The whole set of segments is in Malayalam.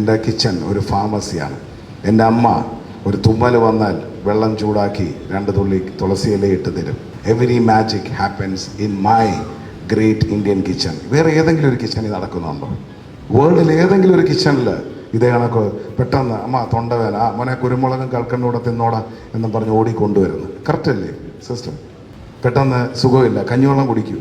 എൻ്റെ കിച്ചൺ ഒരു ഫാർമസിയാണ്. എൻ്റെ അമ്മ ഒരു തുമ്മൽ വന്നാൽ വെള്ളം ചൂടാക്കി 2 തുള്ളി തുളസി ഇല ഇട്ട് തരും. Every magic happens in my great Indian kitchen. വേറെ ഏതെങ്കിലും ഒരു കിച്ചണിൽ നടക്കുന്നുണ്ടോ? വേൾഡിൽ ഏതെങ്കിലും ഒരു കിച്ചണിൽ ഇതേ കണക്ക് പെട്ടെന്ന് അമ്മ തൊണ്ടവേന മോനെ കുരുമുളകും കൽക്കണ്ടൂടെ തിന്നോടാ എന്നും പറഞ്ഞ് ഓടിക്കൊണ്ടുവരുന്നു? കറക്റ്റ് അല്ലേ സിസ്റ്റം? പെട്ടെന്ന് സുഖമില്ല, കഞ്ഞിവെള്ളം കുടിക്കൂ,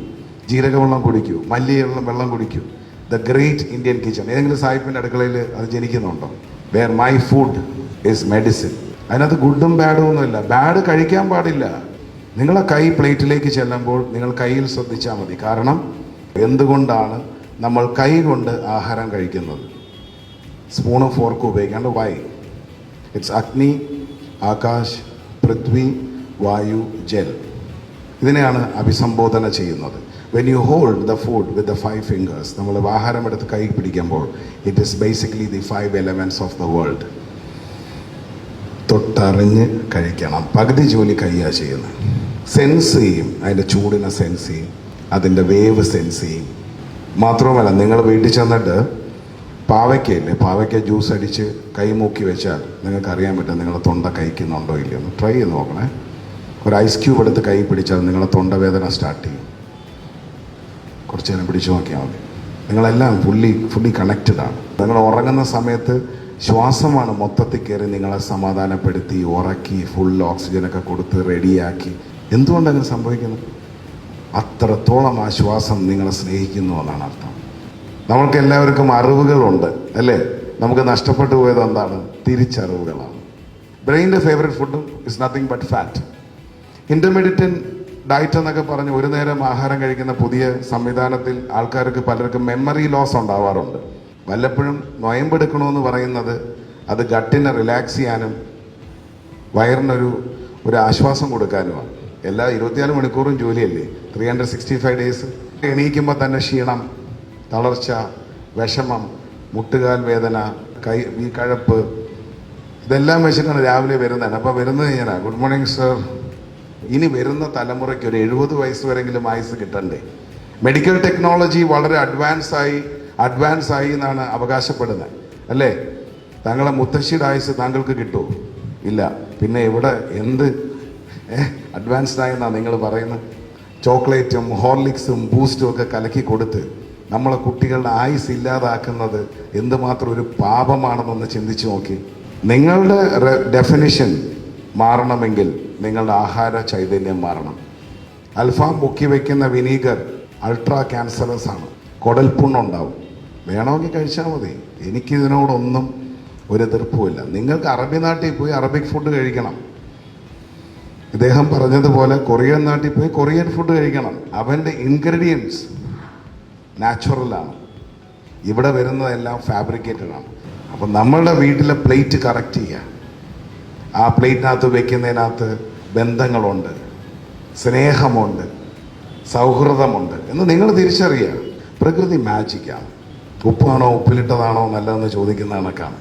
ജീരകവെള്ളം കുടിക്കൂ, മല്ലിയുള്ള വെള്ളം കുടിക്കൂ. The great Indian kitchen. ഏതെങ്കിലും സാഹിബിൻ്റെ അടുക്കളയിൽ അത് ജനിക്കുന്നുണ്ടോ? Where my food is medicine. അതിനകത്ത് ഗുഡും ബാഡും ഒന്നുമില്ല. ബാഡ് കഴിക്കാൻ പാടില്ല. നിങ്ങളെ കൈ പ്ലേറ്റിലേക്ക് ചെല്ലുമ്പോൾ നിങ്ങൾ കയ്യിൽ ശ്രദ്ധിച്ചാൽ മതി. കാരണം എന്തുകൊണ്ടാണ് നമ്മൾ കൈ കൊണ്ട് ആഹാരം കഴിക്കുന്നത്? സ്പൂണും ഫോർക്കും ഉപയോഗിക്കാണ്ട്. വൈ? ഇറ്റ്സ് അഗ്നി, ആകാശ്, പൃഥ്വി, വായു, ജൽ. ഇതിനെയാണ് അഭിസംബോധന ചെയ്യുന്നത്. When you hold the food with the 5 fingers, നമ്മൾ ആഹാരം എടുത്ത് കൈ പിടിക്കുമ്പോൾ it is basically the 5 elements of the world. തൊട്ടറിഞ്ഞ് കഴിക്കണം. പകുതി ജോലി കയ്യാ ചെയ്യുന്നത്. സെൻസ് ചെയ്യും, അതിൻ്റെ ചൂടിനെ സെൻസ് ചെയ്യും, അതിൻ്റെ വേവ് സെൻസ് ചെയ്യും. മാത്രവുമല്ല, നിങ്ങൾ വീട്ടിൽ ചെന്നിട്ട് പാവയ്ക്കയില്ലേ, പാവയ്ക്ക ജ്യൂസ് അടിച്ച് കൈ മൂക്കി വെച്ചാൽ നിങ്ങൾക്ക് അറിയാൻ പറ്റും നിങ്ങളെ തൊണ്ട കഴിക്കുന്നുണ്ടോ ഇല്ലയോ എന്ന്. ട്രൈ ചെയ്ത് നോക്കണേ. ഒരു ഐസ് ക്യൂബ് എടുത്ത് കൈ പിടിച്ചാൽ നിങ്ങളെ തൊണ്ടവേദന സ്റ്റാർട്ട് ചെയ്യും. കുറച്ച് നേരം പിടിച്ചു നോക്കിയാൽ മതി. നിങ്ങളെല്ലാം ഫുള്ളി കണക്റ്റഡ് ആണ്. നിങ്ങൾ ഉറങ്ങുന്ന സമയത്ത് ശ്വാസമാണ് മൊത്തത്തിൽ കയറി നിങ്ങളെ സമാധാനപ്പെടുത്തി ഉറക്കി ഫുൾ ഓക്സിജനൊക്കെ കൊടുത്ത് റെഡിയാക്കി. എന്തുകൊണ്ട് അങ്ങനെ സംഭവിക്കുന്നു? അത്രത്തോളം ആ ശ്വാസം നിങ്ങളെ സ്നേഹിക്കുന്നു എന്നാണ് അർത്ഥം. നമ്മൾക്ക് എല്ലാവർക്കും അറിവുകളുണ്ട് അല്ലേ? നമുക്ക് നഷ്ടപ്പെട്ടു പോയത് എന്താണ്? തിരിച്ചറിവുകളാണ്. ബ്രെയിൻ്റെ ഫേവറേറ്റ് ഫുഡും is nothing but fat. Intermediate diet എന്നൊക്കെ പറഞ്ഞ് ഒരു നേരം ആഹാരം കഴിക്കുന്ന പുതിയ സംവിധാനത്തിൽ ആൾക്കാർക്ക് പലർക്കും മെമ്മറി ലോസ് ഉണ്ടാവാറുണ്ട്. വല്ലപ്പോഴും നൊയമ്പെടുക്കണമെന്ന് പറയുന്നത് അത് ഗട്ടിനെ റിലാക്സ് ചെയ്യാനും വയറിനൊരു ആശ്വാസം കൊടുക്കാനുമാണ്. എല്ലാ 24 മണിക്കൂറും ജോലിയല്ലേ, 365 ഡേയ്സ്. എണീക്കുമ്പോൾ തന്നെ ക്ഷീണം, തളർച്ച, വിഷമം, മുട്ടുകാൽ വേദന, ഈ കഴപ്പ്, ഇതെല്ലാം വെച്ചിട്ടാണ് രാവിലെ വരുന്നതാണ്. അപ്പോൾ വരുന്നത് ഇങ്ങനെ, ഗുഡ് മോർണിംഗ് സർ. ഇനി വരുന്ന തലമുറയ്ക്ക് ഒരു 70 വയസ്സ് വരെങ്കിലും ആയുസ് കിട്ടണ്ടേ? മെഡിക്കൽ ടെക്നോളജി വളരെ അഡ്വാൻസ് ആയി എന്നാണ് അവകാശപ്പെടുന്നത് അല്ലേ? താങ്കളെ മുത്തശ്ശിയുടെ ആയുസ് താങ്കൾക്ക് കിട്ടുമോ? ഇല്ല. പിന്നെ ഇവിടെ എന്ത് അഡ്വാൻസ്ഡ് ആയെന്നാണ് നിങ്ങൾ പറയുന്നത്? ചോക്ലേറ്റും ഹോർലിക്സും ബൂസ്റ്റും ഒക്കെ കലക്കി കൊടുത്ത് നമ്മളെ കുട്ടികളുടെ ആയുസ് ഇല്ലാതാക്കുന്നത് എന്തുമാത്രം ഒരു പാപമാണെന്നൊന്ന് ചിന്തിച്ചു നോക്കി. നിങ്ങളുടെ ഡെഫിനിഷൻ മാറണമെങ്കിൽ നിങ്ങളുടെ ആഹാര ചൈതന്യം മാറണം. അൽഫാം മുക്കി വയ്ക്കുന്ന വിനീഗർ അൾട്രാ ക്യാൻസറസ് ആണ്. കുടൽപ്പുണ്ണുണ്ടാവും. വേണമെങ്കിൽ കഴിച്ചാൽ മതി. എനിക്കിതിനോടൊന്നും ഒരു എതിർപ്പുമില്ല. നിങ്ങൾക്ക് അറബി നാട്ടിൽ പോയി അറബിക് ഫുഡ് കഴിക്കണം. ഇദ്ദേഹം പറഞ്ഞതുപോലെ കൊറിയൻ നാട്ടിൽ പോയി കൊറിയൻ ഫുഡ് കഴിക്കണം. അവൻ്റെ ഇൻഗ്രീഡിയൻസ് നാച്ചുറലാണ്. ഇവിടെ വരുന്നതെല്ലാം ഫാബ്രിക്കേറ്റഡ് ആണ്. അപ്പം നമ്മളുടെ വീട്ടിലെ പ്ലേറ്റ് കറക്റ്റ് ചെയ്യുക. ആ പ്ലേറ്റിനകത്ത് വെക്കുന്നതിനകത്ത് ബന്ധങ്ങളുണ്ട്, സ്നേഹമുണ്ട്, സൗഹൃദമുണ്ട് എന്ന് നിങ്ങൾ തിരിച്ചറിയുക. പ്രകൃതി മാജിക്കാണ്. ഉപ്പാണോ ഉപ്പിലിട്ടതാണോ നല്ലതെന്ന് ചോദിക്കുന്ന കണക്കാണ്.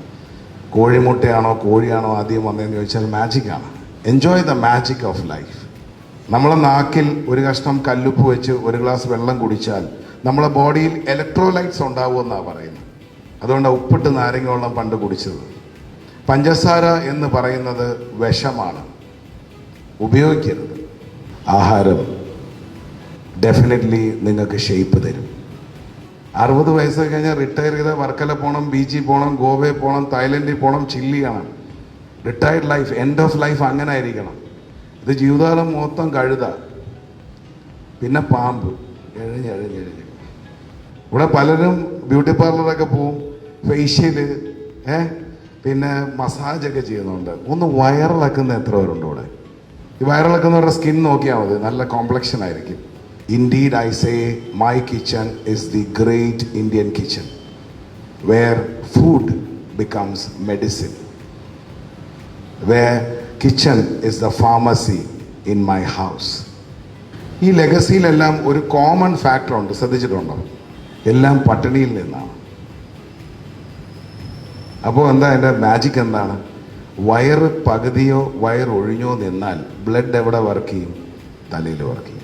കോഴിമുട്ടയാണോ കോഴിയാണോ ആദ്യം വന്നതെന്ന് ചോദിച്ചാൽ മാജിക്കാണ്. Enjoy the magic of life. നമ്മളെ നാക്കിൽ ഒരു കഷ്ണം കല്ലുപ്പ് വെച്ച് ഒരു ഗ്ലാസ് വെള്ളം കുടിച്ചാൽ നമ്മളെ ബോഡിയിൽ ഇലക്ട്രോലൈറ്റ്സ് ഉണ്ടാവുമെന്നാണ് പറയുന്നത്. അതുകൊണ്ടാണ് ഉപ്പിട്ട് നാരങ്ങ വെള്ളം പണ്ട് കുടിച്ചത്. പഞ്ചസാര എന്ന് പറയുന്നത് വിഷമാണ്, ഉപയോഗിക്കരുത്. ആഹാരം ഡെഫിനറ്റ്ലി നിങ്ങൾക്ക് ഷേപ്പ് തരും. 60 വയസ്സ് കഴിഞ്ഞാൽ റിട്ടയർ ചെയ്ത വർക്കല പോകണം, ബീച്ചിൽ പോകണം, ഗോവയിൽ പോകണം, തായ്ലൻഡിൽ പോകണം, ചില്ലി ചെയ്യണം. Retired life, end of life അങ്ങനെ ആയിരിക്കണം. ഇത് ജീവിതകാലം മൊത്തം കഴുത, പിന്നെ പാമ്പ്, എഴഞ്ഞ്. ഇവിടെ പലരും ബ്യൂട്ടി പാർലറൊക്കെ പോവും, ഫേഷ്യല്, പിന്നെ മസാജൊക്കെ ചെയ്യുന്നുണ്ട്. ഒന്ന് വയറിളക്കുന്ന എത്ര പേരുണ്ട് ഇവിടെ? ഈ വയറിളക്കുന്നവരുടെ സ്കിൻ നോക്കിയാൽ മതി, നല്ല കോംപ്ലക്ഷൻ ആയിരിക്കും. Indeed, I say my kitchen is the great Indian kitchen where food becomes medicine, where kitchen is the pharmacy in my house. ഈ ലെഗസിയിലെല്ലാം ഒരു കോമൺ ഫാക്ടർ ഉണ്ട്, ശ്രദ്ധിച്ചിട്ടുണ്ടോ? എല്ലാം പട്ടിണിയിൽ നിന്നാണ്. അപ്പോൾ എന്താ എൻ്റെ മാജിക് എന്താണ്? വയറ് പകുതിയോ വയറ് ഒഴിഞ്ഞോ നിന്നാൽ ബ്ലഡ് എവിടെ വർക്ക് ചെയ്യും? തലയിൽ വർക്ക് ചെയ്യും.